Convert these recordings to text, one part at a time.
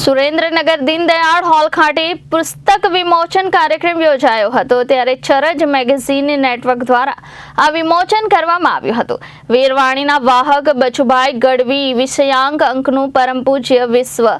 Surendranagar Deendayal hall ખાતે પુસ્તક વિમોચન કાર્યક્રમ યોજાયો હતો ત્યારે ચરજ મેગેઝીન નેટવર્ક દ્વારા આ વિમોચન કરવામાં આવ્યું હતું। વીરવાણીના વાહક બચુભાઈ ગઢવી વિષયાંક અંકનું પરમ પૂજ્ય વિશ્વ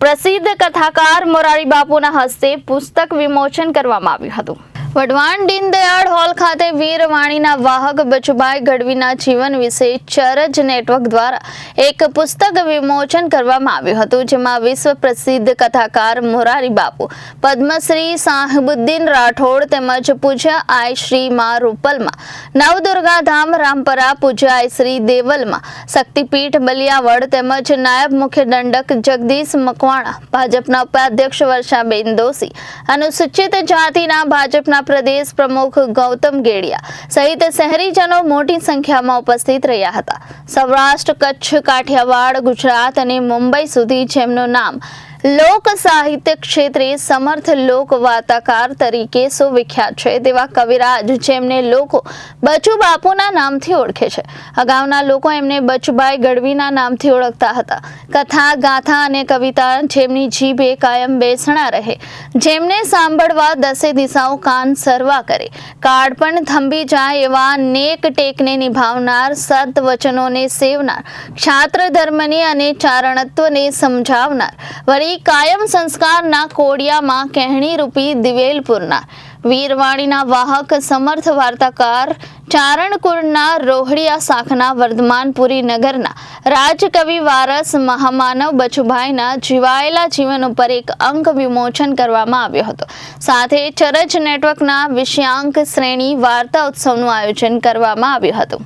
પ્રસિદ્ધ કથાકાર મોરારી બાપુના હસ્તે પુસ્તક વિમોચન કરવામાં આવ્યું હતું। વઢવાણ દીનદયાળ હોલ ખાતે વીરવાણીના વાહક બચુભાઈ ગઢવીના જીવન વિશે ચરજ નેટવર્ક દ્વારા એક પુસ્તક વિમોચન કરવામાં આવ્યું હતું, જેમાં વિશ્વ પ્રસિદ્ધ કથાકાર મોરારી બાપુ, પદ્મશ્રી સાહિબુદ્દીન રાઠોડ તેમજ પૂજ્ય આઈ શ્રી મા રૂપલમાં, નવદુર્ગા ધામ રામપરા પૂજ્ય આઈ શ્રી દેવલમાં, શક્તિપીઠ બલિયાવડ તેમજ નાયબ મુખ્ય દંડક જગદીશ મકવાણા, ભાજપના ઉપાધ્યક્ષ વર્ષાબેન દોશી, અનુસૂચિત જાતિના ભાજપના પ્રદેશ પ્રમુખ ગૌતમ ગેડિયા સહિત શહેરીજનો મોટી સંખ્યામાં ઉપસ્થિત રહ્યા હતા। સૌરાષ્ટ્ર, કચ્છ, કાઠિયાવાડ, ગુજરાત અને મુંબઈ સુધી જેમનું નામ લોક સાહિત્ય ક્ષેત્રે સમર્થ લોક વાર્તાકાર તરીકે સુવિખ્યાત છે તેવા કવિરાજ, જેમને લોકો બચુ બાપુના નામથી ઓળખે છે। અગાઉના લોકો એમને બચુભાઈ ગઢવીના નામથી ઓળખતા હતા। કથા, ગાથા અને કવિતા જેમની જીભે કાયમ બેસણા રહે, જેમને સાંભળવા દસે દિશાઓ કાન સરવા કરે, કાળ પણ થંભી જાય એવા નેક ટેકને નિભાવનાર, સત વચનોને સેવનાર, ક્ષાત્ર ધર્મને અને ચારણત્વને સમજાવનાર, વળી કાયમ સંસ્કારના કોડિયામાં કહેણી રૂપી દિવેલપુરના વીરવાણીના વાહક, સમર્થ વાર્તાકાર, ચારણકુળના રોહડિયા શાખના વર્ધમાનપુરી નગરના રાજકવિ વારસ મહામાનવ બચુભાઈના જીવાયેલા જીવન ઉપર એક અંક વિમોચન કરવામાં આવ્યો હતો। સાથે ચરજ નેટવર્કના વિષયાંક શ્રેણી વાર્તા ઉત્સવનું આયોજન કરવામાં આવ્યું હતું।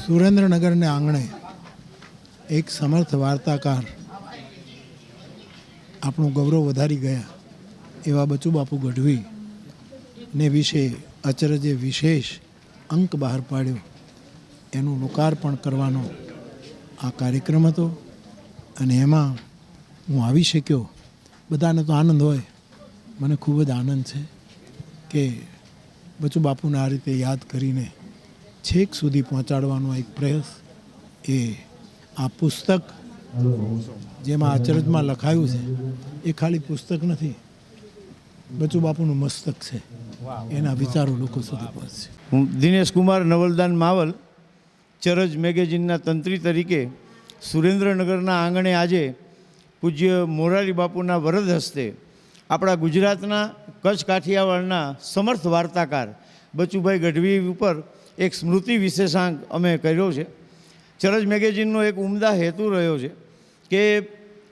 સુરેન્દ્રનગરને આંગણે એક સમર્થ વાર્તાકાર આપણું ગૌરવ વધારી ગયા એવા બચુ બાપુ ગઢવી ને વિશે અચરજે વિશેષ અંક બહાર પાડ્યો, એનું લોકાર્પણ કરવાનો આ કાર્યક્રમ હતો અને એમાં હું આવી શક્યો। બધાને તો આનંદ હોય, મને ખૂબ જ આનંદ છે કે બચુ બાપુને આ રીતે યાદ કરીને છેક સુધી પહોંચાડવાનો એક પ્રયાસ એ આ પુસ્તક જેમાં અચરજમાં લખાયું છે એ ખાલી પુસ્તક નથી, બચુ બાપુનું મસ્તક છે, એના વિચારો લોકો સુધી પહોંચશે। હું દિનેશ કુમાર નવલદાન માવલ, ચરજ મેગેઝીનના તંત્રી તરીકે સુરેન્દ્રનગરના આંગણે આજે પૂજ્ય મોરારી બાપુના વરદ હસ્તે આપણા ગુજરાતના કચ્છ કાઠિયાવાડના સમર્થ વાર્તાકાર બચુભાઈ ગઢવી ઉપર એક સ્મૃતિ વિશેષાંક અમે કર્યો છે। ચરજ મેગેઝીનનો એક ઉમદા હેતુ રહ્યો છે કે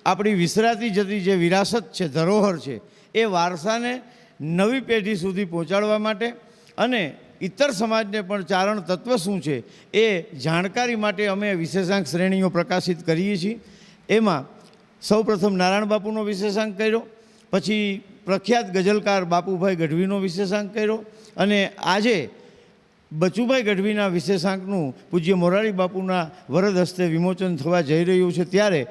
આપણી વિસરાતી જતી જે વિરાસત છે, ધરોહર છે, એ વારસાને નવી પેઢી સુધી પહોંચાડવા માટે અને ઇતર સમાજને પણ ચારણ તત્વ શું છે એ જાણકારી માટે અમે વિશેષાંક શ્રેણીઓ પ્રકાશિત કરીએ છીએ। એમાં સૌપ્રથમ નારાયણ બાપુનો વિશેષાંક કર્યો, પછી પ્રખ્યાત ગઝલકાર બાપુભાઈ ગઢવીનો વિશેષાંક કર્યો અને આજે બચુભાઈ ગઢવીના વિશેષાંકનું પૂજ્ય મોરારી બાપુના વરદ હસ્તે વિમોચન થવા જઈ રહ્યું છે। ત્યારે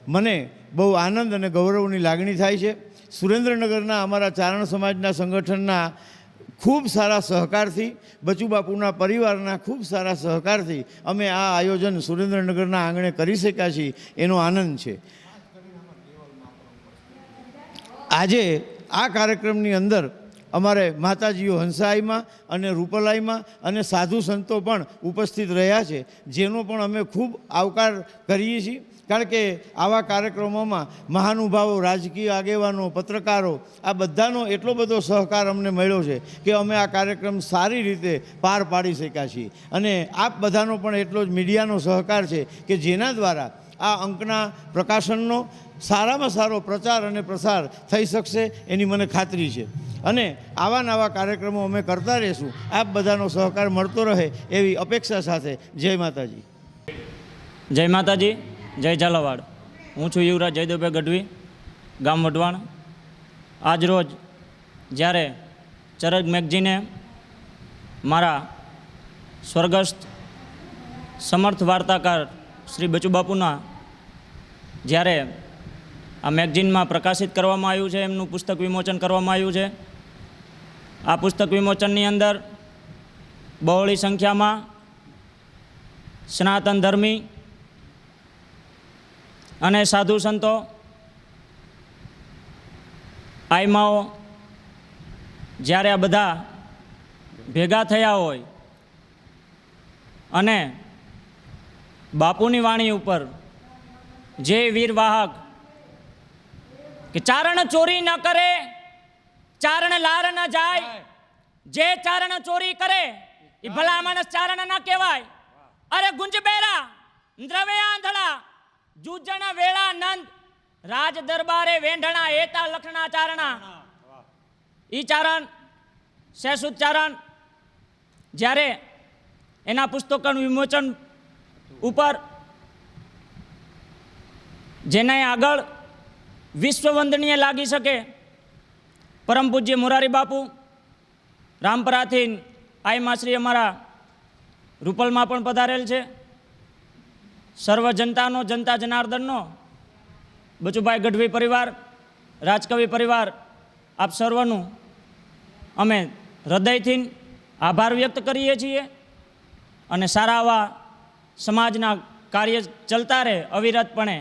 મને બહુ આનંદ અને ગૌરવની લાગણી થાય છે। સુરેન્દ્રનગરના અમારા ચારણ સમાજના સંગઠનના ખૂબ સારા સહકારથી, બચુ બાપુના પરિવારના ખૂબ સારા સહકારથી અમે આ આયોજન સુરેન્દ્રનગરના આંગણે કરી શક્યા છીએ, એનો આનંદ છે। આજે આ કાર્યક્રમની અંદર અમારે માતાજીઓ હંસાઈમાં અને રૂપલાઈમાં અને સાધુ સંતો પણ ઉપસ્થિત રહ્યા છે, જેનો પણ અમે ખૂબ આવકાર કરીએ છીએ। કારણ કે આવા કાર્યક્રમોમાં મહાનુભાવો, રાજકીય આગેવાનો, પત્રકારો આ બધાનો એટલો બધો સહકાર અમને મળ્યો છે કે અમે આ કાર્યક્રમ સારી રીતે પાર પાડી શક્યા છીએ અને આપ બધાનો પણ એટલો જ મીડિયાનો સહકાર છે કે જેના દ્વારા આ અંકના પ્રકાશનનો સારામાં સારો પ્રચાર અને પ્રસાર થઈ શકશે એની મને ખાતરી છે અને આવા નવા કાર્યક્રમો અમે કરતા રહીશું। આપ બધાનો સહકાર મળતો રહે એવી અપેક્ષા સાથે જય માતાજી। જય માતાજી, જય ઝાલાવાડ। હું છું યુવરાજ જયદેવભાઈ ગઢવી, ગામ વઢવાણ। આજ રોજ જ્યારે ચરજ મેગઝીને મારા સ્વર્ગસ્થ સમર્થ વાર્તાકાર શ્રી બચુ બાપુના જ્યારે આ મેગઝીનમાં પ્રકાશિત કરવામાં આવ્યું છે, એમનું પુસ્તક વિમોચન કરવામાં આવ્યું છે। આ પુસ્તક વિમોચનની અંદર બહોળી સંખ્યામાં સનાતન ધર્મી અને સાધુ સંતો, આઈમાઓ જ્યારે આ બધા ભેગા થયા હોય અને બાપુની વાણી ઉપર જે વીરવાહક કે ચારણ ચોરી ન કરે, ચારણ લાર ન જાય, જે ચારણ ચોરી કરે એ ભલા માણસ ચારણ ન કહેવાય. અરે ગુંજ બેરા દ્રવે આંધળા જૂજણ વેળા નંદ રાજ દરબારે વેંઢણા એતા લખણા ચારણા. ઈ ચારણ શેષુદ ચારણ જ્યારે એના પુસ્તકોનું વિમોચન ઉપર જેને આગળ વિશ્વ વંદનીય લાગી શકે પરમ પૂજ્ય મોરારી બાપુ રામપરાથી આઈમાશ્રી અમારા રૂપલમાં પણ પધારેલ છે. સર્વ જનતાનો, જનતા જનાર્દનનો, બચુભાઈ ગઢવી પરિવાર, રાજકવિ પરિવાર, આપ સર્વનું અમે હૃદયથી આભાર વ્યક્ત કરીએ છીએ અને સારા આવા સમાજના કાર્ય ચાલતા રહે અવિરતપણે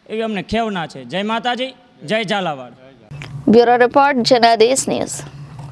એવી અમને ખેવના છે. જય માતાજી, જય Jhalawad. Bureau report Janadesh news.